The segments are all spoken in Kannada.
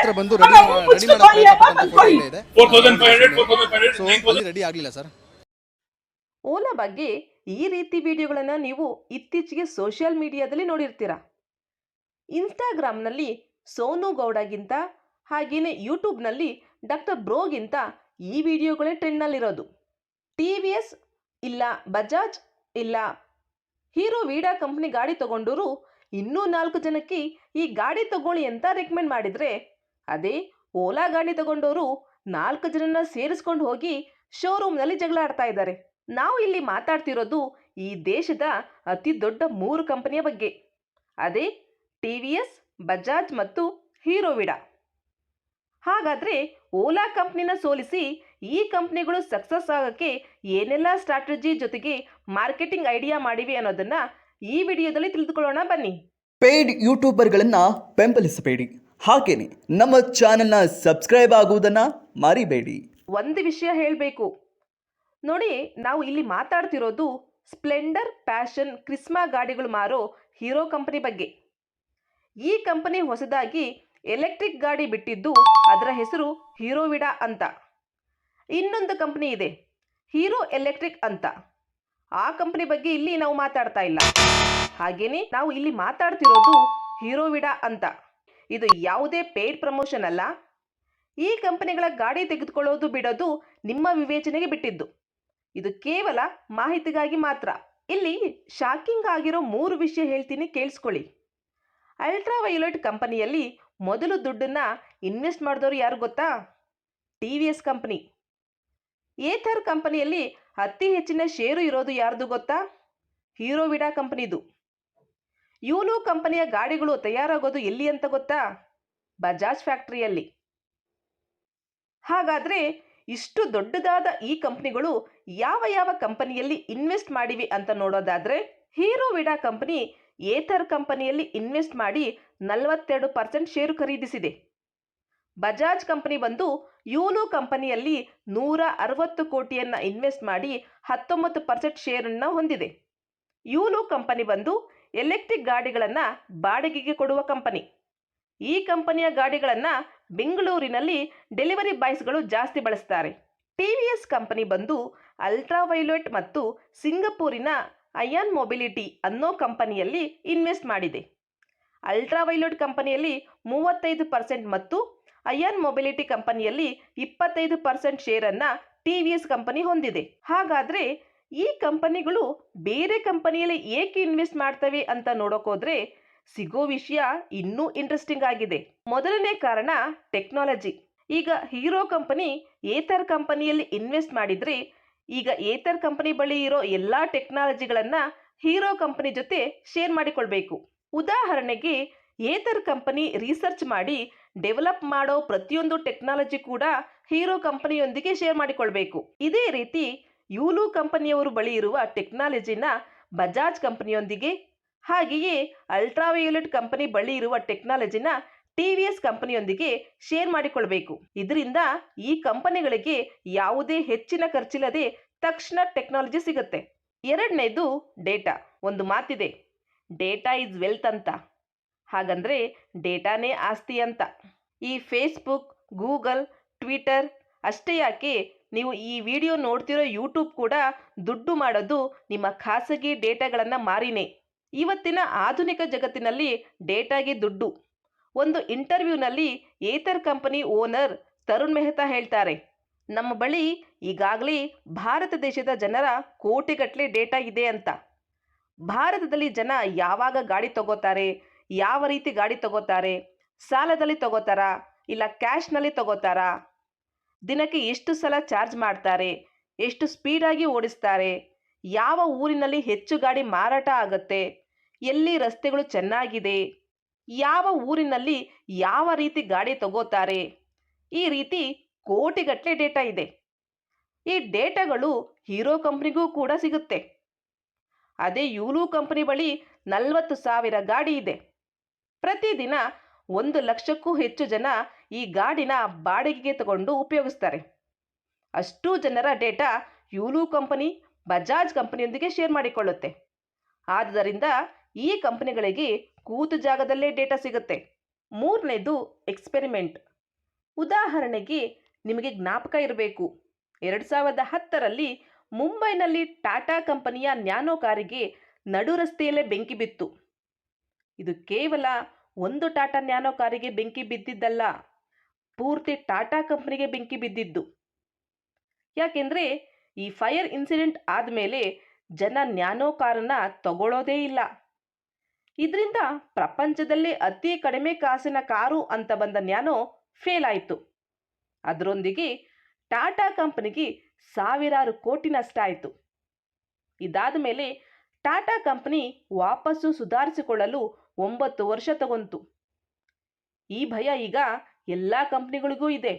ಹತ್ರ ಬಂದು ರೆಡಿ ಇದೆ. 4500 ರೆಡಿ ಆಗಲಿಲ್ಲ ಸರ್. ಓಲಾ ಬಗ್ಗೆ ಈ ರೀತಿ ವಿಡಿಯೋಗಳನ್ನು ನೀವು ಇತ್ತೀಚೆಗೆ ಸೋಷಿಯಲ್ ಮೀಡಿಯಾದಲ್ಲಿ ನೋಡಿರ್ತೀರಾ. ಇನ್ಸ್ಟಾಗ್ರಾಮ್ನಲ್ಲಿ ಸೋನು ಗೌಡಗಿಂತ ಹಾಗೆಯೇ ಯೂಟ್ಯೂಬ್ನಲ್ಲಿ ಡಾಕ್ಟರ್ ಬ್ರೋಗಿಂತ ಈ ವಿಡಿಯೋಗಳೇ ಟ್ರೆಂಡ್ನಲ್ಲಿರೋದು. TVS ಇಲ್ಲ ಬಜಾಜ್ ಇಲ್ಲ ಹೀರೋ ವೀಡಾ ಕಂಪ್ನಿ ಗಾಡಿ ತಗೊಂಡವರು ಇನ್ನೂ 4 ಜನಕ್ಕೆ ಈ ಗಾಡಿ ತಗೊಳ್ಳಿ ಅಂತ ರೆಕಮೆಂಡ್ ಮಾಡಿದರೆ, ಅದೇ ಓಲಾ ಗಾಡಿ ತಗೊಂಡವರು 4 ಜನನ ಸೇರಿಸ್ಕೊಂಡು ಹೋಗಿ ಶೋರೂಮ್ನಲ್ಲಿ ಜಗಳ ಆಡ್ತಾ ಇದ್ದಾರೆ. ನಾವು ಇಲ್ಲಿ ಮಾತಾಡ್ತಿರೋದು ಈ ದೇಶದ ಅತಿ ದೊಡ್ಡ 3 ಕಂಪನಿಯ ಬಗ್ಗೆ. ಅದೇ TVS, ಬಜಾಜ್ ಮತ್ತು ಹೀರೋ ವೀಡಾ. ಹಾಗಾದರೆ ಓಲಾ ಕಂಪ್ನಿನ ಸೋಲಿಸಿ ಈ ಕಂಪ್ನಿಗಳು ಸಕ್ಸಸ್ ಆಗೋಕ್ಕೆ ಏನೆಲ್ಲ ಸ್ಟ್ರಾಟಜಿ ಜೊತೆಗೆ ಮಾರ್ಕೆಟಿಂಗ್ ಐಡಿಯಾ ಮಾಡಿವೆ ಅನ್ನೋದನ್ನು ಈ ವಿಡಿಯೋದಲ್ಲಿ ತಿಳಿದುಕೊಳ್ಳೋಣ ಬನ್ನಿ. ಪೇಯ್ಡ್ ಯೂಟ್ಯೂಬರ್ಗಳನ್ನು ಬೆಂಬಲಿಸಬೇಡಿ, ಹಾಗೇನೆ ನಮ್ಮ ಚಾನೆಲ್ನ ಸಬ್ಸ್ಕ್ರೈಬ್ ಆಗುವುದನ್ನು ಮರಿಬೇಡಿ. ಒಂದು ವಿಷಯ ಹೇಳಬೇಕು ನೋಡಿ, ನಾವು ಇಲ್ಲಿ ಮಾತಾಡ್ತಿರೋದು ಸ್ಪ್ಲೆಂಡರ್, ಪ್ಯಾಷನ್, ಕ್ರಿಸ್ಮಾ ಗಾಡಿಗಳು ಮಾರೋ ಹೀರೋ ಕಂಪನಿ ಬಗ್ಗೆ. ಈ ಕಂಪನಿ ಹೊಸದಾಗಿ ಎಲೆಕ್ಟ್ರಿಕ್ ಗಾಡಿ ಬಿಟ್ಟಿದ್ದು, ಅದರ ಹೆಸರು ಹೀರೋ ವೀಡಾ ಅಂತ. ಇನ್ನೊಂದು ಕಂಪನಿ ಇದೆ ಹೀರೋ ಎಲೆಕ್ಟ್ರಿಕ್ ಅಂತ. ಆ ಕಂಪನಿ ಬಗ್ಗೆ ಇಲ್ಲಿ ನಾವು ಮಾತಾಡ್ತಾ ಇಲ್ಲ. ಹಾಗೇನೆ ನಾವು ಇಲ್ಲಿ ಮಾತಾಡ್ತಿರೋದು ಹೀರೋ ವೀಡಾ ಅಂತ. ಇದು ಯಾವುದೇ ಪೇಯ್ಡ್ ಪ್ರಮೋಷನ್ ಅಲ್ಲ. ಈ ಕಂಪನಿಗಳ ಗಾಡಿ ತೆಗೆದುಕೊಳ್ಳೋದು ಬಿಡೋದು ನಿಮ್ಮ ವಿವೇಚನೆಗೆ ಬಿಟ್ಟಿದ್ದು. ಇದು ಕೇವಲ ಮಾಹಿತಿಗಾಗಿ ಮಾತ್ರ. ಇಲ್ಲಿ ಶಾಕಿಂಗ್ ಆಗಿರೋ 3 ವಿಷಯ ಹೇಳ್ತೀನಿ, ಕೇಳಿಸ್ಕೊಳ್ಳಿ. ಅಲ್ಟ್ರಾ ವಯೋಲೆಟ್ ಕಂಪನಿಯಲ್ಲಿ ಮೊದಲು ದುಡ್ಡನ್ನು ಇನ್ವೆಸ್ಟ್ ಮಾಡಿದವರು ಯಾರು ಗೊತ್ತಾ? TVS company. ಏಥರ್ ಕಂಪನಿಯಲ್ಲಿ ಅತಿ ಹೆಚ್ಚಿನ ಷೇರು ಇರೋದು ಯಾರ್ದು ಗೊತ್ತಾ? ಹೀರೋ ವೀಡಾ ಕಂಪನಿದು. ಯೂಲು ಕಂಪನಿಯ ಗಾಡಿಗಳು ತಯಾರಾಗೋದು ಎಲ್ಲಿ ಅಂತ ಗೊತ್ತಾ? ಬಜಾಜ್ ಫ್ಯಾಕ್ಟರಿಯಲ್ಲಿ. ಹಾಗಾದರೆ ಇಷ್ಟು ದೊಡ್ಡದಾದ ಈ ಕಂಪನಿಗಳು ಯಾವ ಯಾವ ಕಂಪನಿಯಲ್ಲಿ ಇನ್ವೆಸ್ಟ್ ಮಾಡಿವೆ ಅಂತ ನೋಡೋದಾದರೆ, ಹೀರೋ ವೀಡಾ ಕಂಪನಿ ಏಥರ್ ಕಂಪನಿಯಲ್ಲಿ ಇನ್ವೆಸ್ಟ್ ಮಾಡಿ 42% ಷೇರು ಖರೀದಿಸಿದೆ. ಬಜಾಜ್ ಕಂಪನಿ ಬಂದು ಯೂಲು ಕಂಪನಿಯಲ್ಲಿ 160 ಕೋಟಿಯನ್ನು ಇನ್ವೆಸ್ಟ್ ಮಾಡಿ 19% ಷೇರನ್ನು ಹೊಂದಿದೆ. ಯೂಲು ಕಂಪನಿ ಬಂದು ಎಲೆಕ್ಟ್ರಿಕ್ ಗಾಡಿಗಳನ್ನು ಬಾಡಿಗೆಗೆ ಕೊಡುವ ಕಂಪನಿ. ಈ ಕಂಪನಿಯ ಗಾಡಿಗಳನ್ನು ಬೆಂಗಳೂರಿನಲ್ಲಿ ಡೆಲಿವರಿ ಬಾಯ್ಸ್ಗಳು ಜಾಸ್ತಿ ಬಳಸ್ತಾರೆ. TVS ಕಂಪನಿ ಬಂದು ಅಲ್ಟ್ರಾ ವೈಲೆಟ್ ಮತ್ತು ಸಿಂಗಪೂರಿನ ಅಯಾನ್ ಮೊಬಿಲಿಟಿ ಅನ್ನೋ ಕಂಪನಿಯಲ್ಲಿ ಇನ್ವೆಸ್ಟ್ ಮಾಡಿದೆ. ಅಲ್ಟ್ರಾ ವೈಲೆಟ್ ಕಂಪನಿಯಲ್ಲಿ 35% ಮತ್ತು ಅಯಾನ್ ಮೊಬಿಲಿಟಿ ಕಂಪನಿಯಲ್ಲಿ 25% ಷೇರನ್ನು TVS ಕಂಪನಿ ಹೊಂದಿದೆ. ಹಾಗಾದರೆ ಈ ಕಂಪನಿಗಳು ಬೇರೆ ಕಂಪನಿಯಲ್ಲಿ ಏಕೆ ಇನ್ವೆಸ್ಟ್ ಮಾಡ್ತವೆ ಅಂತ ನೋಡೋಕೋದ್ರೆ ಸಿಗೋ ವಿಷಯ ಇನ್ನೂ ಇಂಟ್ರೆಸ್ಟಿಂಗ್ ಆಗಿದೆ. ಮೊದಲನೇ ಕಾರಣ ಟೆಕ್ನಾಲಜಿ. ಈಗ ಹೀರೋ ಕಂಪನಿ ಏಥರ್ ಕಂಪನಿಯಲ್ಲಿ ಇನ್ವೆಸ್ಟ್ ಮಾಡಿದರೆ, ಈಗ ಏಥರ್ ಕಂಪನಿ ಬಳಿ ಇರೋ ಎಲ್ಲ ಟೆಕ್ನಾಲಜಿಗಳನ್ನು ಹೀರೋ ಕಂಪನಿ ಜೊತೆ ಶೇರ್ ಮಾಡಿಕೊಳ್ಬೇಕು. ಉದಾಹರಣೆಗೆ ಏಥರ್ ಕಂಪನಿ ರಿಸರ್ಚ್ ಮಾಡಿ ಡೆವಲಪ್ ಮಾಡೋ ಪ್ರತಿಯೊಂದು ಟೆಕ್ನಾಲಜಿ ಕೂಡ ಹೀರೋ ಕಂಪನಿಯೊಂದಿಗೆ ಶೇರ್ ಮಾಡಿಕೊಳ್ಬೇಕು. ಇದೇ ರೀತಿ ಯೂಲು ಕಂಪನಿಯವರು ಬಳಿ ಇರುವ ಟೆಕ್ನಾಲಜಿನ ಬಜಾಜ್ ಕಂಪನಿಯೊಂದಿಗೆ, ಹಾಗೆಯೇ ಅಲ್ಟ್ರಾ ವಯೋಲೆಟ್ ಕಂಪನಿ ಬಳಿ ಇರುವ ಟೆಕ್ನಾಲಜಿನ TVS ಕಂಪನಿಯೊಂದಿಗೆ ಶೇರ್ ಮಾಡಿಕೊಳ್ಬೇಕು. ಇದರಿಂದ ಈ ಕಂಪನಿಗಳಿಗೆ ಯಾವುದೇ ಹೆಚ್ಚಿನ ಖರ್ಚಿಲ್ಲದೆ ತಕ್ಷಣ ಟೆಕ್ನಾಲಜಿ ಸಿಗುತ್ತೆ. ಎರಡನೇದು ಡೇಟಾ. ಒಂದು ಮಾತಿದೆ, ಡೇಟಾ ಈಸ್ ವೆಲ್ತ್ ಅಂತ. ಹಾಗಂದ್ರೆ ಡೇಟಾನೇ ಆಸ್ತಿ ಅಂತ. ಈ ಫೇಸ್ಬುಕ್, ಗೂಗಲ್, ಟ್ವಿಟರ್ ಅಷ್ಟೇ ಯಾಕೆ, ನೀವು ಈ ವಿಡಿಯೋ ನೋಡ್ತಿರೋ ಯೂಟ್ಯೂಬ್ ಕೂಡ ದುಡ್ಡು ಮಾಡೋದು ನಿಮ್ಮ ಖಾಸಗಿ ಡೇಟಾಗಳನ್ನು ಮಾರಿನೇ. ಇವತ್ತಿನ ಆಧುನಿಕ ಜಗತ್ತಿನಲ್ಲಿ ಡೇಟಾಗೆ ದುಡ್ಡು. ಒಂದು ಇಂಟರ್ವ್ಯೂನಲ್ಲಿ either company owner Tarun Mehta ಹೇಳ್ತಾರೆ, ನಮ್ಮ ಬಳಿ ಈಗಾಗಲೇ ಭಾರತ ದೇಶದ ಜನರ ಕೋಟಿಗಟ್ಟಲೆ ಡೇಟಾ ಇದೆ ಅಂತ. ಭಾರತದಲ್ಲಿ ಜನ ಯಾವಾಗ ಗಾಡಿ ತಗೋತಾರೆ, ಯಾವ ರೀತಿ ಗಾಡಿ ತಗೋತಾರೆ, ಸಾಲದಲ್ಲಿ ತಗೋತಾರಾ ಇಲ್ಲ ಕ್ಯಾಶ್ನಲ್ಲಿ ತಗೋತಾರಾ, ದಿನಕ್ಕೆ ಎಷ್ಟು ಸಲ ಚಾರ್ಜ್ ಮಾಡ್ತಾರೆ, ಎಷ್ಟು ಸ್ಪೀಡಾಗಿ ಓಡಿಸ್ತಾರೆ, ಯಾವ ಊರಿನಲ್ಲಿ ಹೆಚ್ಚು ಗಾಡಿ ಮಾರಾಟ ಆಗುತ್ತೆ, ಎಲ್ಲಿ ರಸ್ತೆಗಳು ಚೆನ್ನಾಗಿದೆ, ಯಾವ ಊರಿನಲ್ಲಿ ಯಾವ ರೀತಿ ಗಾಡಿ ತಗೋತಾರೆ, ಈ ರೀತಿ ಕೋಟಿಗಟ್ಟಲೆ ಡೇಟಾ ಇದೆ. ಈ ಡೇಟಾಗಳು ಹೀರೋ ಕಂಪ್ನಿಗೂ ಕೂಡ ಸಿಗುತ್ತೆ. ಅದೇ ಯೂಲು ಕಂಪನಿ ಬಳಿ 40,000 ಗಾಡಿ ಇದೆ. ಪ್ರತಿದಿನ 1 ಲಕ್ಷಕ್ಕೂ ಹೆಚ್ಚು ಜನ ಈ ಗಾಡಿನ ಬಾಡಿಗೆಗೆ ತಗೊಂಡು ಉಪಯೋಗಿಸ್ತಾರೆ. ಅಷ್ಟೂ ಜನರ data Yulu company Bajaj ಕಂಪನಿಯೊಂದಿಗೆ share ಮಾಡಿಕೊಳ್ಳುತ್ತೆ. ಆದ್ದರಿಂದ ಈ ಕಂಪನಿಗಳಿಗೆ ಕೂತು ಜಾಗದಲ್ಲೇ ಡೇಟಾ ಸಿಗುತ್ತೆ. ಮೂರನೇದು ಎಕ್ಸ್ಪೆರಿಮೆಂಟ್. ಉದಾಹರಣೆಗೆ ನಿಮಗೆ ಜ್ಞಾಪಕ ಇರಬೇಕು, 2010ರಲ್ಲಿ ಮುಂಬೈನಲ್ಲಿ ಟಾಟಾ ಕಂಪನಿಯ ನ್ಯಾನೋ ಕಾರಿಗೆ ನಡು ರಸ್ತೆಯಲ್ಲೇ ಬೆಂಕಿ ಬಿತ್ತು. ಇದು ಕೇವಲ ಒಂದು ಟಾಟಾ ನ್ಯಾನೋ ಕಾರಿಗೆ ಬೆಂಕಿ ಬಿದ್ದಿದ್ದಲ್ಲ, ಪೂರ್ತಿ ಟಾಟಾ ಕಂಪನಿಗೆ ಬೆಂಕಿ ಬಿದ್ದಿದ್ದು. ಯಾಕೆಂದರೆ ಈ ಫೈರ್ ಇನ್ಸಿಡೆಂಟ್ ಆದಮೇಲೆ ಜನ ನ್ಯಾನೋ ಕಾರನ್ನು ತಗೊಳ್ಳೋದೇ ಇಲ್ಲ. ಇದರಿಂದ ಪ್ರಪಂಚದಲ್ಲೇ ಅತಿ ಕಡಿಮೆ ಕಾಸಿನ ಕಾರು ಅಂತ ಬಂದ ನ್ಯಾನೋ ಫೇಲ್ ಆಯಿತು. ಅದರೊಂದಿಗೆ ಟಾಟಾ ಕಂಪನಿಗೆ ಸಾವಿರಾರು ಕೋಟಿ ನಷ್ಟ ಆಯಿತು. ಇದಾದ ಮೇಲೆ ಟಾಟಾ ಕಂಪನಿ ವಾಪಸ್ಸು ಸುಧಾರಿಸಿಕೊಳ್ಳಲು 9 ವರ್ಷ ತಗೊಂತು. ಈ ಭಯ ಈಗ ಎಲ್ಲ ಕಂಪನಿಗಳಿಗೂ ಇದೆ.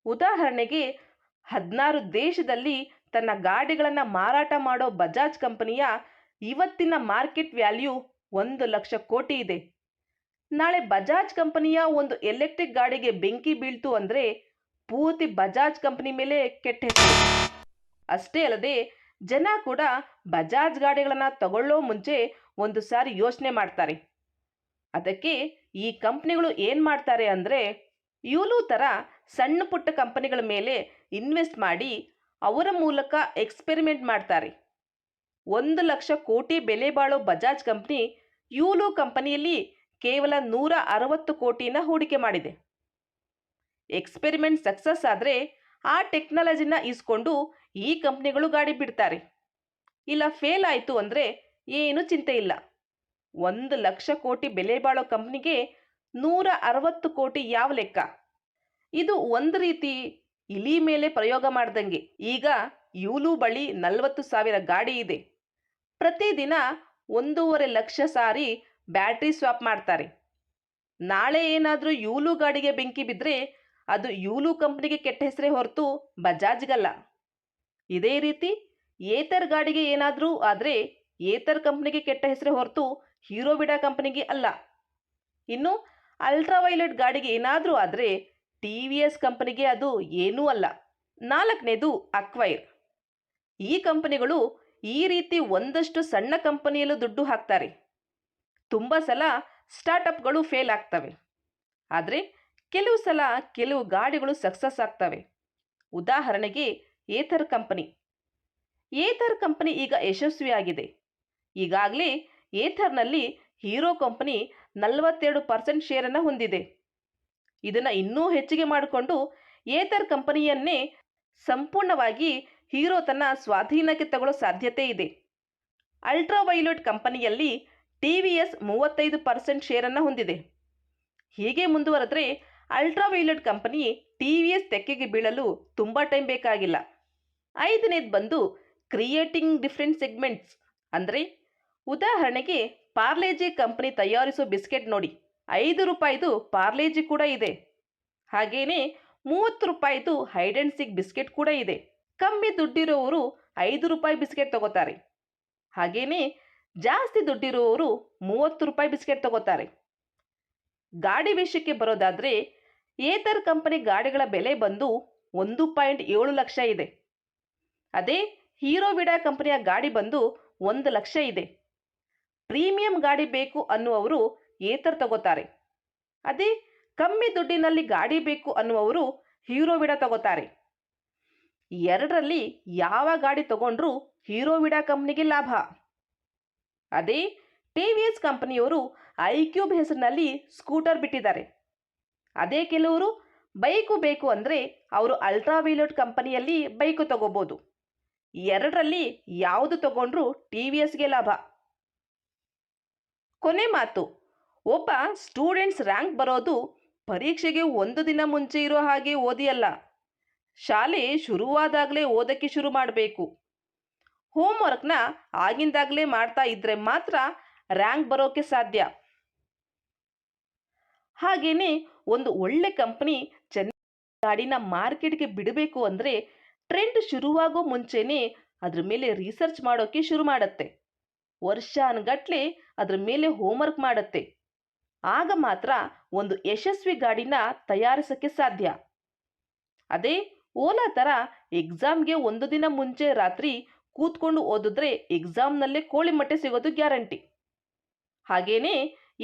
ಉದಾಹರಣೆಗೆ 16 ದೇಶದಲ್ಲಿ ತನ್ನ ಗಾಡಿಗಳನ್ನು ಮಾರಾಟ ಮಾಡೋ ಬಜಾಜ್ ಕಂಪನಿಯ ಇವತ್ತಿನ ಮಾರ್ಕೆಟ್ ವ್ಯಾಲ್ಯೂ 1 ಲಕ್ಷ ಕೋಟಿ ಇದೆ. ನಾಳೆ ಬಜಾಜ್ ಕಂಪನಿಯ ಒಂದು ಎಲೆಕ್ಟ್ರಿಕ್ ಗಾಡಿಗೆ ಬೆಂಕಿ ಬೀಳ್ತು ಅಂದರೆ ಪೂರ್ತಿ ಬಜಾಜ್ ಕಂಪನಿ ಮೇಲೆ ಕೆಟ್ಟ ಹೆಸರು. ಅಷ್ಟೇ ಅಲ್ಲದೆ ಜನ ಕೂಡ ಬಜಾಜ್ ಗಾಡಿಗಳನ್ನು ತಗೊಳ್ಳೋ ಮುಂಚೆ ಒಂದು ಸಾರಿ ಯೋಚನೆ ಮಾಡ್ತಾರೆ. ಅದಕ್ಕೆ ಈ ಕಂಪ್ನಿಗಳು ಏನು ಮಾಡ್ತಾರೆ ಅಂದರೆ ಯೂಲು ಥರ ಸಣ್ಣ ಪುಟ್ಟ ಕಂಪನಿಗಳ ಮೇಲೆ ಇನ್ವೆಸ್ಟ್ ಮಾಡಿ ಅವರ ಮೂಲಕ ಎಕ್ಸ್ಪೆರಿಮೆಂಟ್ ಮಾಡ್ತಾರೆ. 1 ಲಕ್ಷ ಕೋಟಿ ಬೆಲೆ ಬಾಳೋ ಬಜಾಜ್ ಕಂಪ್ನಿ ಯೂಲು ಕಂಪನಿಯಲ್ಲಿ ಕೇವಲ 160 ಕೋಟಿನ ಹೂಡಿಕೆ ಮಾಡಿದೆ. ಎಕ್ಸ್ಪೆರಿಮೆಂಟ್ ಸಕ್ಸಸ್ ಆದರೆ ಆ ಟೆಕ್ನಾಲಜಿನ ಇಸ್ಕೊಂಡು ಈ ಕಂಪ್ನಿಗಳು ಗಾಡಿ ಬಿಡ್ತಾರೆ. ಇಲ್ಲ ಫೇಲ್ ಆಯಿತು ಅಂದರೆ ಏನು ಚಿಂತೆ ಇಲ್ಲ. 1 ಲಕ್ಷ ಕೋಟಿ ಬೆಲೆ ಬಾಳೋ ಕಂಪ್ನಿಗೆ 160 ಕೋಟಿ ಯಾವ ಲೆಕ್ಕ? ಇದು ಒಂದು ರೀತಿ ಇಲಿ ಮೇಲೆ ಪ್ರಯೋಗ ಮಾಡ್ದಂಗೆ. ಈಗ ಯೂಲು ಬಳಿ 40,000 ಗಾಡಿ ಇದೆ. ಪ್ರತಿದಿನ 1.5 ಲಕ್ಷ ಸಾರಿ ಬ್ಯಾಟ್ರಿ ಸ್ವಾಪ್ ಮಾಡ್ತಾರೆ. ನಾಳೆ ಏನಾದರೂ ಯೂಲು ಗಾಡಿಗೆ ಬೆಂಕಿ ಬಿದ್ದರೆ ಅದು ಯೂಲು ಕಂಪ್ನಿಗೆ ಕೆಟ್ಟ ಹೆಸರೇ ಹೊರತು ಬಜಾಜ್ಗಲ್ಲ. ಇದೇ ರೀತಿ ಏತರ್ ಗಾಡಿಗೆ ಏನಾದರೂ ಆದರೆ ಏತರ್ ಕಂಪ್ನಿಗೆ ಕೆಟ್ಟ ಹೆಸರೇ ಹೊರತು ಹೀರೋ ವಿಡಾ ಕಂಪ್ನಿಗೆ ಅಲ್ಲ. ಇನ್ನು ಅಲ್ಟ್ರಾವೈಲೆಟ್ ಗಾಡಿಗೆ ಏನಾದರೂ ಆದರೆ TVS ಕಂಪನಿಗೆ ಅದು ಏನೂ ಅಲ್ಲ. 4ನೇದು ಅಕ್ವೈರ್. ಈ ಕಂಪನಿಗಳು ಈ ರೀತಿ ಒಂದಷ್ಟು ಸಣ್ಣ ಕಂಪನಿಯಲ್ಲೂ ದುಡ್ಡು ಹಾಕ್ತಾರೆ. ತುಂಬ ಸಲ ಸ್ಟಾರ್ಟಪ್ಗಳು ಫೇಲ್ ಆಗ್ತವೆ, ಆದರೆ ಕೆಲವು ಸಲ ಕೆಲವು ಗಾಡಿಗಳು ಸಕ್ಸಸ್ ಆಗ್ತವೆ. ಉದಾಹರಣೆಗೆ ಏಥರ್ ಕಂಪನಿ. ಏಥರ್ ಕಂಪನಿ ಈಗ ಯಶಸ್ವಿಯಾಗಿದೆ. ಈಗಾಗಲೇ ಏಥರ್ನಲ್ಲಿ ಹೀರೋ ಕಂಪನಿ 42% ಶೇರನ್ನು ಹೊಂದಿದೆ. ಇದನ್ನು ಇನ್ನೂ ಹೆಚ್ಚಿಗೆ ಮಾಡಿಕೊಂಡು ಏಥರ್ ಕಂಪನಿಯನ್ನೇ ಸಂಪೂರ್ಣವಾಗಿ ಹೀರೋ ತನ್ನ ಸ್ವಾಧೀನಕ್ಕೆ ತಗೊಳ್ಳೋ ಸಾಧ್ಯತೆ ಇದೆ. ಅಲ್ಟ್ರಾವೈಲೆಟ್ ಕಂಪನಿಯಲ್ಲಿ TVS 35% ಶೇರನ್ನು ಹೊಂದಿದೆ. ಹೀಗೆ ಮುಂದುವರೆದರೆ ಅಲ್ಟ್ರಾವೈಲೆಟ್ ಕಂಪನಿ TVS ತೆಕ್ಕೆಗೆ ಬೀಳಲು ತುಂಬ ಟೈಮ್ ಬೇಕಾಗಿಲ್ಲ. 5ನೇದು ಬಂದು ಕ್ರಿಯೇಟಿಂಗ್ ಡಿಫ್ರೆಂಟ್ ಸೆಗ್ಮೆಂಟ್ಸ್. ಅಂದರೆ ಉದಾಹರಣೆಗೆ ಪಾರ್ಲೇಜಿ ಕಂಪನಿ ತಯಾರಿಸೋ ಬಿಸ್ಕೆಟ್ ನೋಡಿ, 5 ರೂಪಾಯಿದು ಪಾರ್ಲೇಜಿ ಕೂಡ ಇದೆ. ಹಾಗೆಯೇ 30 ರೂಪಾಯಿದು ಹೈಡ್ ಆ್ಯಂಡ್ ಸಿಕ್ ಬಿಸ್ಕೆಟ್ ಕೂಡ ಇದೆ. ಕಮ್ಮಿ ದುಡ್ಡಿರೋರು 5 ರೂಪಾಯಿ ಬಿಸ್ಕೆಟ್ ತಗೋತಾರೆ. ಹಾಗೆಯೇ ಜಾಸ್ತಿ ದುಡ್ಡಿರುವವರು 30 ರೂಪಾಯಿ ಬಿಸ್ಕೆಟ್ ತಗೋತಾರೆ. ಗಾಡಿ ವಿಷಯಕ್ಕೆ ಬರೋದಾದರೆ ಏತರ್ ಕಂಪನಿ ಗಾಡಿಗಳ ಬೆಲೆ ಬಂದು 1.7 ಲಕ್ಷ ಇದೆ. ಅದೇ ಹೀರೋ ವಿಡಾ ಕಂಪನಿಯ ಗಾಡಿ ಬಂದು 1 ಲಕ್ಷ ಇದೆ. ಪ್ರೀಮಿಯಂ ಗಾಡಿ ಬೇಕು ಅನ್ನುವರು ಏತರ್ ತಗೋತಾರೆ. ಅದೇ ಕಮ್ಮಿ ದುಡ್ಡಿನಲ್ಲಿ ಗಾಡಿ ಬೇಕು ಅನ್ನುವರು ಹೀರೋ ವಿಡಾ ತಗೋತಾರೆ. ಎರಡರಲ್ಲಿ ಯಾವ ಗಾಡಿ ತಗೊಂಡ್ರೂ ಹೀರೋ ವಿಡಾ ಕಂಪ್ನಿಗೆ ಲಾಭ. ಅದೇ TVS ಕಂಪನಿಯವರು iQube ಹೆಸರಿನಲ್ಲಿ ಸ್ಕೂಟರ್ ಬಿಟ್ಟಿದ್ದಾರೆ. ಅದೇ ಕೆಲವರು ಬೈಕು ಬೇಕು ಅಂದರೆ ಅವರು ಅಲ್ಟ್ರಾವೈಲೆಟ್ ಕಂಪನಿಯಲ್ಲಿ ಬೈಕು ತಗೋಬೋದು. ಎರಡರಲ್ಲಿ ಯಾವುದು ತಗೊಂಡ್ರೂ TVSಗೆ ಲಾಭ. ಕೊನೆ ಮಾತು, ಒಬ್ಬ ಸ್ಟೂಡೆಂಟ್ಸ್ ರ್ಯಾಂಕ್ ಬರೋದು ಪರೀಕ್ಷೆಗೆ 1 ದಿನ ಮುಂಚೆ ಇರೋ ಹಾಗೆ ಓದಿಯಲ್ಲ. ಶಾಲೆ ಶುರುವಾದಾಗಲೇ ಓದೋಕ್ಕೆ ಶುರು ಮಾಡಬೇಕು. ಹೋಮ್ವರ್ಕ್ನ ಆಗಿಂದಾಗಲೇ ಮಾಡ್ತಾ ಇದ್ದರೆ ಮಾತ್ರ ರ್ಯಾಂಕ್ ಬರೋಕ್ಕೆ ಸಾಧ್ಯ. ಹಾಗೆಯೇ ಒಂದು ಒಳ್ಳೆ ಕಂಪನಿ ಚೆನ್ನಾಗಿ ಗಾಡಿನ ಮಾರ್ಕೆಟ್ಗೆ ಬಿಡಬೇಕು ಅಂದರೆ ಟ್ರೆಂಡ್ ಶುರುವಾಗೋ ಮುಂಚೆನೇ ಅದ್ರ ಮೇಲೆ ರಿಸರ್ಚ್ ಮಾಡೋಕ್ಕೆ ಶುರು ಮಾಡುತ್ತೆ. ವರ್ಷಾನುಗಟ್ಲೆ ಅದ್ರ ಮೇಲೆ ಹೋಮ್ವರ್ಕ್ ಮಾಡುತ್ತೆ. ಆಗ ಮಾತ್ರ ಒಂದು ಯಶಸ್ವಿ ಗಾಡಿನ ತಯಾರಿಸೋಕ್ಕೆ ಸಾಧ್ಯ. ಅದೇ ಓಲಾ ಥರ ಎಕ್ಸಾಮ್ಗೆ 1 ದಿನ ಮುಂಚೆ ರಾತ್ರಿ ಕೂತ್ಕೊಂಡು ಓದಿದ್ರೆ ಎಕ್ಸಾಮ್ನಲ್ಲೇ ಕೋಳಿ ಮೊಟ್ಟೆ ಸಿಗೋದು ಗ್ಯಾರಂಟಿ. ಹಾಗೇನೇ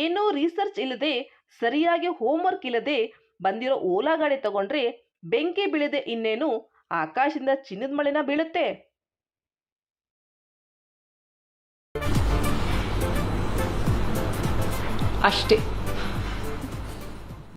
ಏನೂ ರಿಸರ್ಚ್ ಇಲ್ಲದೆ ಸರಿಯಾಗಿ ಹೋಮ್ವರ್ಕ್ ಇಲ್ಲದೆ ಬಂದಿರೋ ಓಲಾ ಗಾಡಿ ತಗೊಂಡ್ರೆ ಬೆಂಕಿ ಬೀಳದೆ ಇನ್ನೇನು ಆಕಾಶದಿಂದ ಚಿನ್ನದ ಮಳೆನ ಬೀಳುತ್ತೆ. ಅಷ್ಟೇ.